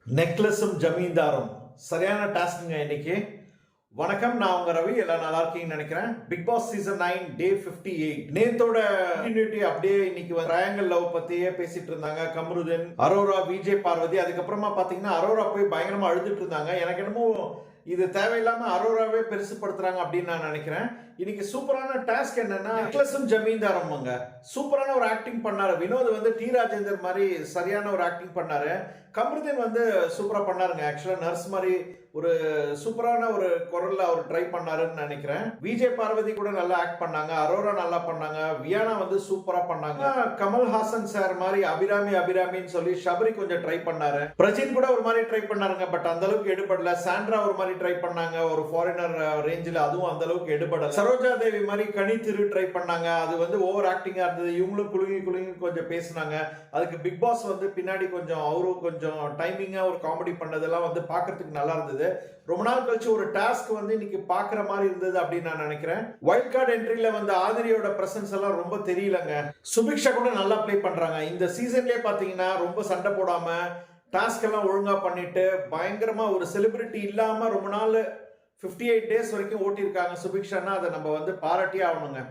நெக்லஸும் ஜமீன்தாரும் சரியான டாஸ்க்குங்க இன்னைக்கு. வணக்கம், நான் உங்க ரவி. எல்லாம் நல்லா இருக்கீங்கன்னு நினைக்கிறேன். பிக் பாஸ் சீசன் 9 டே 58 நேத்தோட கண்டினியூட்டி அப்படியே இன்னைக்கு ட்ரையாங்கிள் லவ் பத்தியே பேசிட்டு இருந்தாங்க. கமருதீன், அரோரா, விஜய் பார்வதி. அதுக்கப்புறமா பாத்தீங்கன்னா அரோரா போய் பயங்கரமா அழுதுட்டு இருந்தாங்க. எனக்கு என்னமோ இது தேவையில்லாம அரோராவே பெருசுப்படுத்துறாங்க அப்படின்னு நான் நினைக்கிறேன். இன்னைக்கு சூப்பரான டாஸ்க் என்னன்னா நெக்லஸும் ஜமீன்தாரும். சூப்பரான ஒரு ஆக்டிங் பண்ணாரு. வினோத் வந்து டி ராஜேந்தர் மாதிரி சரியான ஒரு ஆக்டிங் பண்ணாரு. கமருதீன் வந்து சூப்பரா பண்ணாருங்க. ஆக்சுவலா நர்ஸ் மாதிரி ஒரு சூப்பரான ஒரு குரல்ல அவர் ட்ரை பண்ணாருன்னு நினைக்கிறேன். விஜய் பார்வதி கூட நல்லா ஆக்ட் பண்ணாங்க. அரோரா நல்லா பண்ணாங்க. வியானா வந்து சூப்பரா பண்ணாங்க. கமல்ஹாசன் சார் மாதிரி அபிராமின்னு சொல்லி ஷபரி கொஞ்சம் ட்ரை பண்ணாரு. பிரஜின் கூட ஒரு மாதிரி ட்ரை பண்ணாருங்க. பட் அந்த அளவுக்கு எடுபடல. சாண்ட்ரா ஒரு மாதிரி ட்ரை பண்ணாங்க, ஒரு ஃபாரினர் ரேஞ்சில். அதுவும் அந்த அளவுக்கு எடுபடல. சரோஜா தேவி மாதிரி கனி திரு ட்ரை பண்ணாங்க. அது வந்து ஓவர் ஆக்டிங்கா இருந்தது. இவங்களும் குலுங்கி கொஞ்சம் பேசினாங்க. அதுக்கு பிக் பாஸ் வந்து பின்னாடி கொஞ்சம் அவரும் கொஞ்சம் டைமிங்கா ஒரு காமெடி பண்ணதெல்லாம் வந்து பாக்குறதுக்கு நல்லா இருந்தது. ரொம்ப நாள் கழிச்சு ஒரு டாஸ்க் வந்து இன்னைக்கு பாக்குற மாதிரி இருந்தது அப்படின்னு நான் நினைக்கிறேன். வைல்ட் கார்டு என்ட்ரில வந்து ஆதிரியோட பிரசன்ஸ் எல்லாம் ரொம்ப தெரியலங்க. சுபிக்ஷா கூட நல்லா பிளே பண்றாங்க. இந்த சீசன்லயே பாத்தீங்கன்னா ரொம்ப சண்டை போடாம டாஸ்க் எல்லாம் ஒழுங்கா பண்ணிட்டு பயங்கரமா ஒரு செலிபிரிட்டி இல்லாம ரொம்ப நாள் 58 டேஸ் வரைக்கும் ஓட்டியிருக்காங்க சுபிக்ஷான்னா. அதை நம்ம வந்து பாராட்டியே ஆகணுங்க.